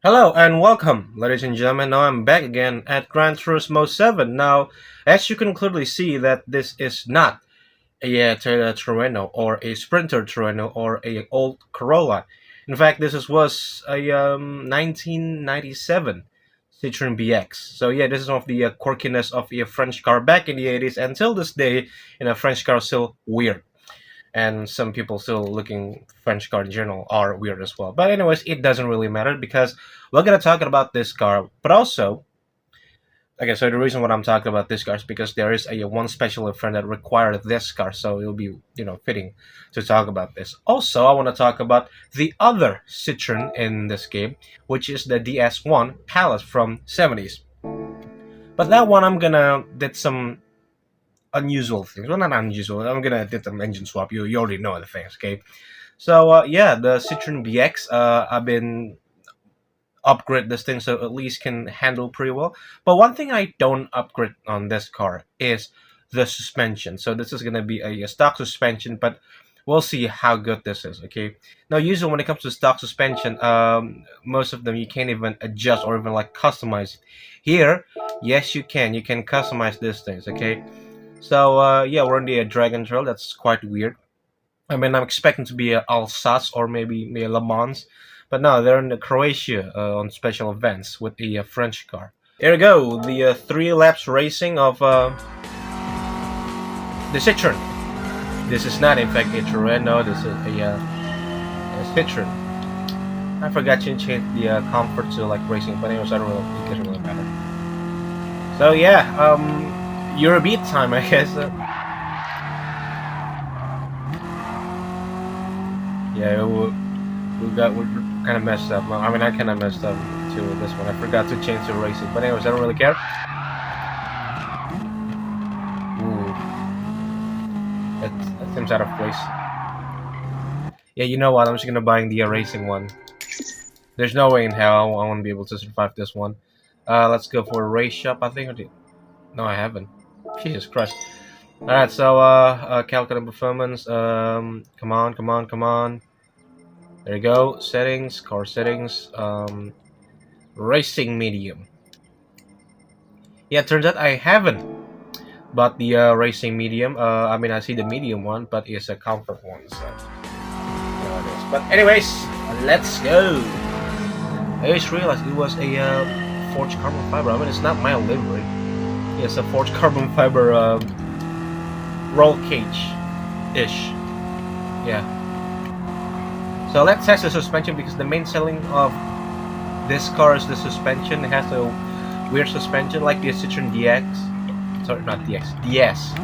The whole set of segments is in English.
Hello and welcome, ladies and gentlemen. Now I'm back again at Gran Turismo 7. Now, as you can clearly see that this is not a Toyota Terreno or a Sprinter Terreno or a old Corolla. In fact, was a 1997 Citroen BX. So yeah, this is one of the quirkiness of a French car back in the 80s. Until this day, French car is still weird, and some people still looking French car in general are weird as well. But anyways, it doesn't really matter because we're gonna talk about this car. But also, okay, so the reason why I'm talking about this car is because there is a one special event that required this car, so it'll be fitting to talk about this. Also, I want to talk about the other Citroen in this game, which is the DS1 Palace from 70s. But that one I'm gonna did some unusual things. Well, not unusual. I'm gonna did some engine swap. You already know the things, okay? So yeah, the Citroen BX. I've been upgrade this thing so at least can handle pretty well. But one thing I don't upgrade on this car is the suspension. So this is gonna be a stock suspension, but we'll see how good this is. Okay. Now, usually when it comes to stock suspension, most of them you can't even adjust or even like customize it. Here, yes, you can. You can customize these things. Okay. So yeah, we're on the Dragon Trail. That's quite weird. I mean, I'm expecting to be Alsace or maybe Le Mans, but no, they're in Croatia on special events with the French car. Here we go, the 3 laps racing of the Citroen. This is not, in fact, a Terreno. This is a Citroen. I forgot to change the comfort to like racing, but anyways, I don't really, it doesn't really matter. So yeah, Eurobeat time, I guess. Yeah, we're kind of messed up. I mean, I kind of messed up too with this one. I forgot to change to racing, but anyways, I don't really care. Ooh, that seems out of place. Yeah, you know what? I'm just gonna buy the racing one. There's no way in hell I won't be able to survive this one. Let's go for a race shop. I think. No, I haven't. Jesus Christ. Alright, so calculating performance. Come on, come on, come on. There you go. Settings, car settings. Racing medium. Yeah, turns out I haven't bought the racing medium. I mean, I see the medium one, but it's a comfort one, so there it is. But anyways, let's go. I just realized it was a forged carbon fiber. I mean, it's not my livery. It's a forged carbon fiber roll cage-ish. Yeah. So let's test the suspension because the main selling of this car is the suspension. It has a weird suspension like the Citroen DX. Sorry, not DX. DS.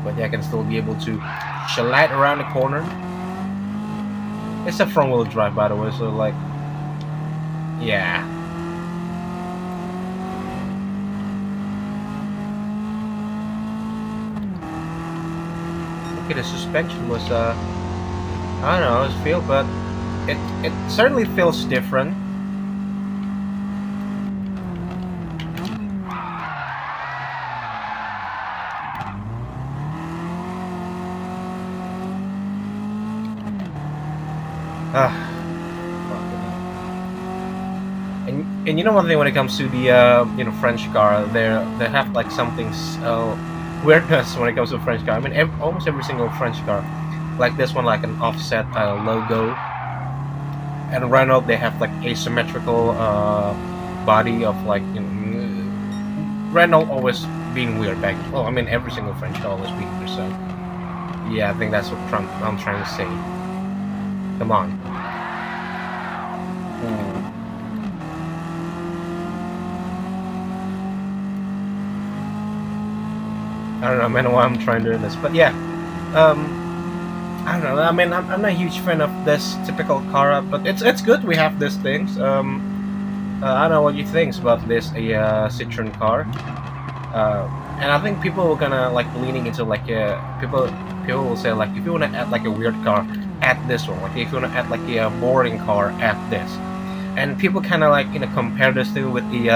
But yeah, I can still be able to slide around the corner. It's a front-wheel drive, by the way, so like, yeah. Okay, the suspension was I don't know how it feels, but it certainly feels different. And you know one thing when it comes to the French car, they have like something weirdness when it comes to French car. I mean, almost every single French car, like this one, like an offset logo. And Renault, they have like asymmetrical body of like Renault always being weird back. Well, I mean, every single French car always being weird. So yeah, I think that's what I'm trying to say. Come on. Ooh. I don't know, man, why I'm trying to do this, but yeah, I don't know. I mean, I'm not a huge fan of this typical car, but it's good. We have these things. I don't know what you think about this Citroen car, and I think people are gonna like leaning into like people will say like if you want to add like a weird car, add this one. Like if you want to add like a boring car, add this. And people kind of like compare this thing with the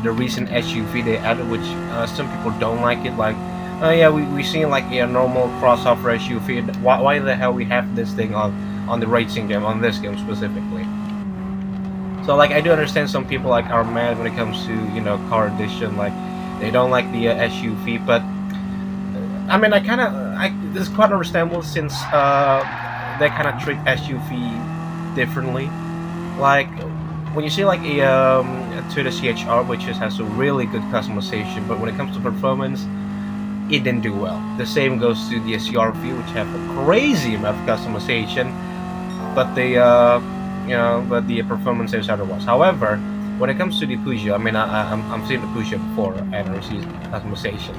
recent SUV they added, which some people don't like it. Like, oh yeah, we seen like a normal crossover SUV. Why the hell we have this thing on on the racing game, on this game specifically. So like I do understand some people like are mad when it comes to car edition, like they don't like the SUV, but I mean I this is quite understandable since they kind of treat SUV differently. Like when you see like to the CHR, which has a really good customization, but when it comes to performance, it didn't do well. The same goes to the CRV, which have a crazy amount of customization, but but the performance is otherwise. However, when it comes to the Peugeot, I mean, I'm seeing the Peugeot before and I see customization.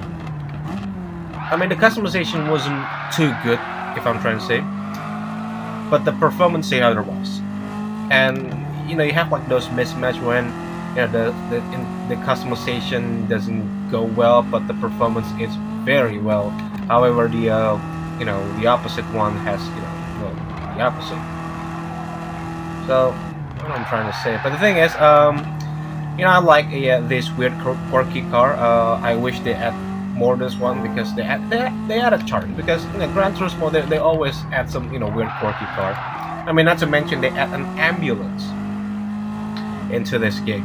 I mean, the customization wasn't too good, if I'm trying to say, but the performance say otherwise. And you have like those mismatch when the customization doesn't go well, but the performance is very well. However, the opposite one has the opposite. So what I'm trying to say, but the thing is, I like this weird quirky car. I wish they add more this one because they add a charm, because Gran Turismo they always add some weird quirky car. I mean, not to mention they add an ambulance into this game.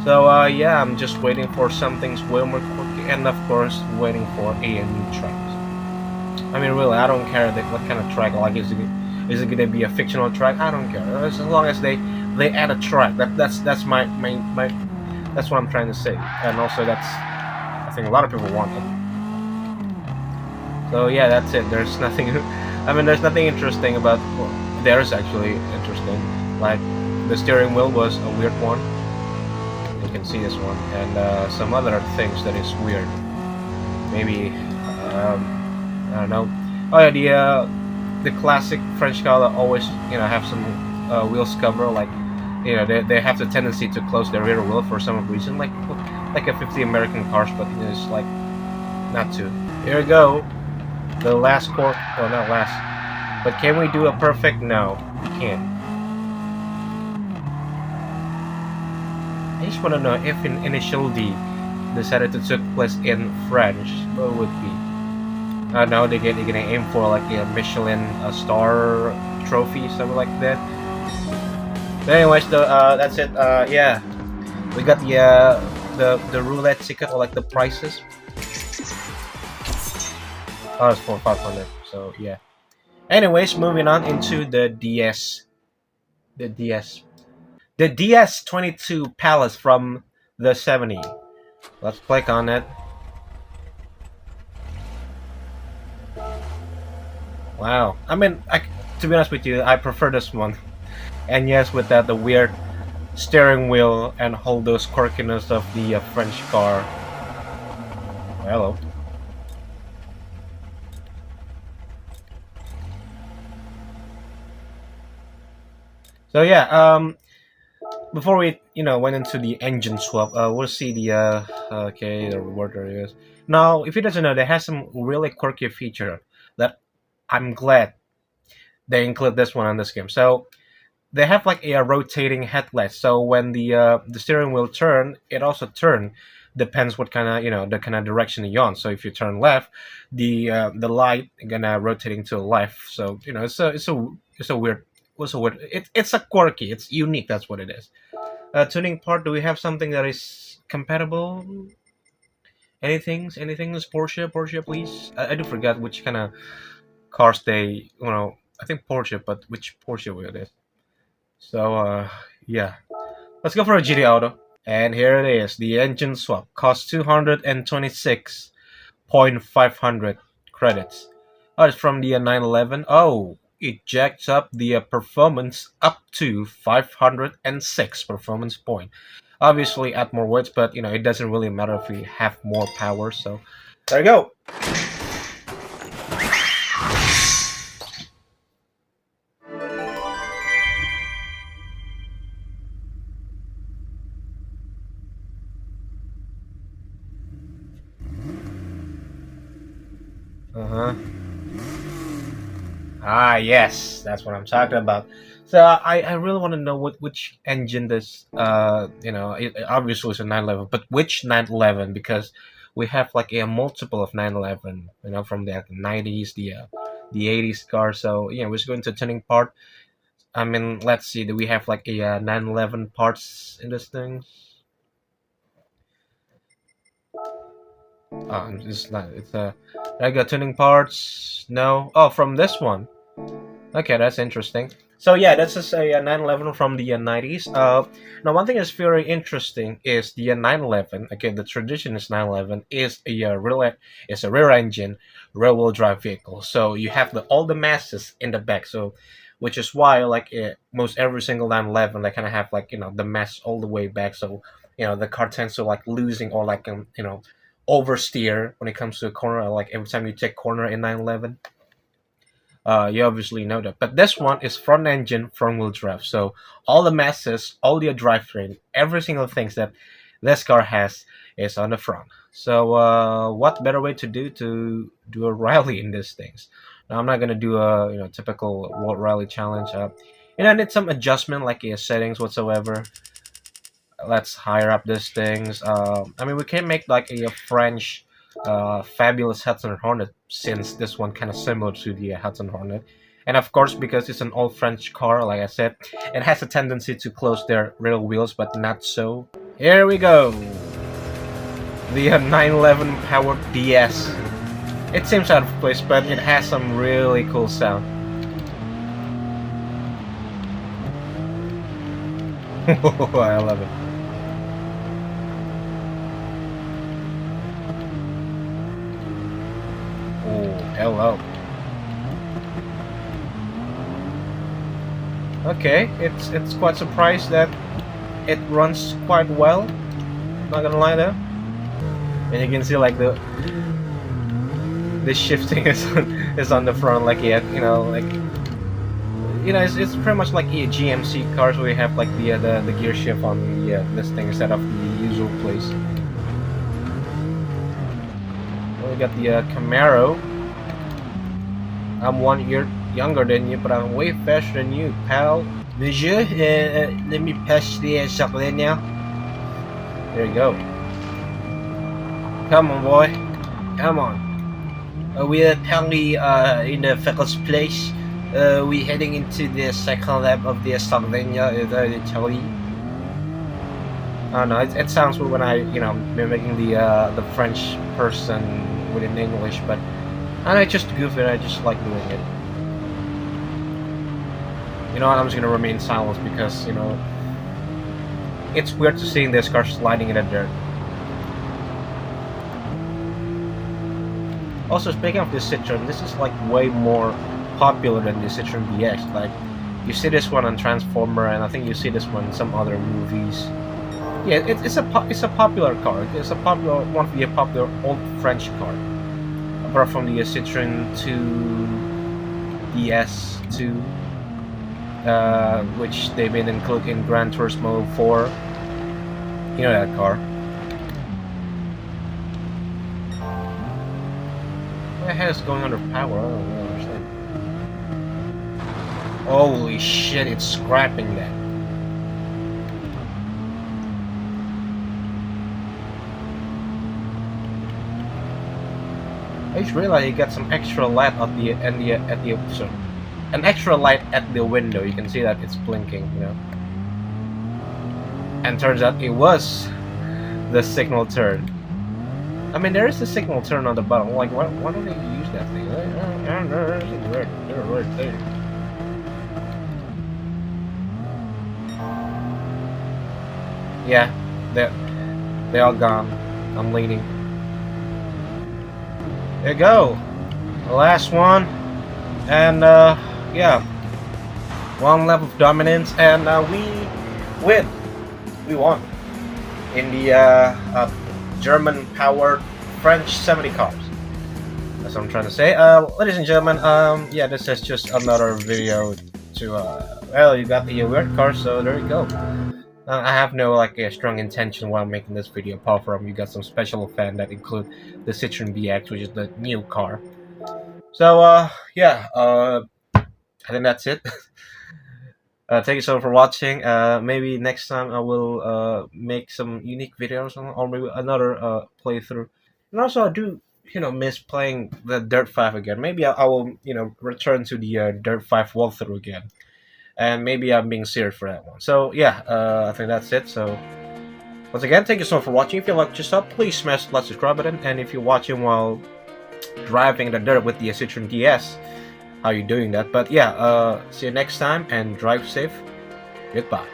So yeah, I'm just waiting for something way more quirky, and of course waiting for a new track. I mean, really, I don't care what kind of track. Like, is it gonna be a fictional track? I don't care. As long as they add a track. That's my that's what I'm trying to say. And also I think a lot of people want it. So yeah, that's it. There's nothing. I mean, there's nothing interesting about. Well, there's actually interesting. Like the steering wheel was a weird one. You can see this one, and some other things that is weird. Maybe I don't know. Oh yeah, the classic French car that always have some wheels cover, like they have the tendency to close their rear wheel for some reason, like a 50 American cars, but it's like not to. Here we go, the last cork. Oh, not last, but can we do a perfect? No, we can't. I just want to know if in initial D decided to take place in French, what would be? No, they're gonna aim for like a Michelin star trophy, something like that. But anyways, that's it. Yeah, we got the roulette ticket, or like the prices. Oh, it's for 500. So yeah. Anyways, moving on into the DS, the DS, the DS22 Palace from the 70. Let's click on it. Wow. I mean, to be honest with you, I prefer this one. And yes, with that, the weird steering wheel and all those quirkiness of the French car. Hello. So yeah, before we went into the engine swap, we'll see the okay, the reward areas. Now, if you doesn't know, they have some really quirky feature that I'm glad they include this one on this game. So they have like a rotating headlight, so when the steering wheel turn, it also turn. Depends what kind of the kind of direction you're on. So if you turn left, the light gonna rotating to the left. So it's a weird. What's a weird? It's a quirky. It's unique. That's what it is. Tuning part. Do we have something that is compatible? Anything is Porsche, please. I do forget which kind of cars they. I think Porsche, but which Porsche it is. So yeah, let's go for a GT Auto. And here it is. The engine swap costs 226,500 credits. Oh, it's from the 911. Oh, it jacks up the performance up to 506 performance point. Obviously, add more weights, but it doesn't really matter if we have more power. So there you go. Uh huh. Ah, yes, that's what I'm talking about. So I really want to know which engine this obviously it's a 911, but which 911, because we have like a multiple of 911, from the 90s, the the 80s car. So yeah, we're just going to tuning part. I mean, let's see. Do we have like a 911 parts in this thing? It's not. It's I got tuning parts. No. Oh, from this one. Okay, that's interesting. So yeah, that's just a 911 from the 90s. Now one thing that's very interesting is the 911. Again, the tradition is 911 is a rear engine, rear wheel drive vehicle. So you have all the masses in the back. So, which is why like most every single 911 they kind of have like the mass all the way back. So the car tends to like losing or like oversteer when it comes to a corner. Like every time you take corner in 911. You obviously know that. But this one is front engine, front wheel drive. So all the masses, all the drivetrain, every single thing that this car has is on the front. So what better way to do a rally in these things? Now I'm not gonna do a typical world rally challenge. I need some adjustment like settings whatsoever. Let's hire up these things. I mean, we can make like a French fabulous Hudson Hornet since this one kind of similar to the Hudson Hornet. And of course, because it's an old French car, like I said, it has a tendency to close their rear wheels, but not so. Here we go. The 911 powered DS. It seems out of place, but it has some really cool sound. I love it. Oh, hello. Okay, it's quite surprised that it runs quite well. Not gonna lie though. And you can see like the shifting is on the front, like it's pretty much like GMC cars where you have like the gear shift on this thing instead of the usual place. We got the Camaro. I'm 1 year younger than you, but I'm way faster than you, pal. Monsieur, let me pass the chocolate now. There you go. Come on, boy. Come on. We're apparently in the first place. We're heading into the second lap of the Sardinia, Italy. I don't know. It sounds weird when I, mimicking the French person within English, but I just goof it. I just like doing it. You know what? I'm just gonna remain silent because it's weird to seeing this car sliding in the dirt. Also, speaking of the Citroen, this is like way more popular than the Citroen BX. Like, you see this one on Transformer, and I think you see this one in some other movies. Yeah, it's a popular car. It's a popular one of the popular old French car. Apart from the Citroen 2 DS2, which they've been included in Gran Turismo 4. You know that car. What the hell is going under power? I don't really understand. Holy shit, it's scrapping that. I just realized you got some extra light at an extra light at the window. You can see that it's blinking, And turns out it was the signal turn. I mean, there is a signal turn on the bottom. Like, why don't they use that thing? I don't know. They're right there. Yeah, they're all gone. I'm leaning. There you go. The last one. And, yeah. One lap of dominance, and we win. We won. In the German-powered French 70 cars. That's what I'm trying to say. Ladies and gentlemen, yeah, this is just another video to, well, you got the weird car, so there you go. I have no like a strong intention while making this video, apart from you got some special fan that include the Citroen BX, which is the new car. So yeah, I think that's it. Thank you so much for watching. Maybe next time I will make some unique videos or maybe another playthrough. And also I do miss playing the Dirt 5 again. Maybe I will return to the Dirt 5 walkthrough again, and maybe I'm being serious for that one. So yeah, I think that's it. So once again, thank you so much for watching. If you liked your stuff, please smash that subscribe button. And if you're watching while driving the dirt with the Citroen DS, how you doing that? But yeah, see you next time and drive safe. Goodbye.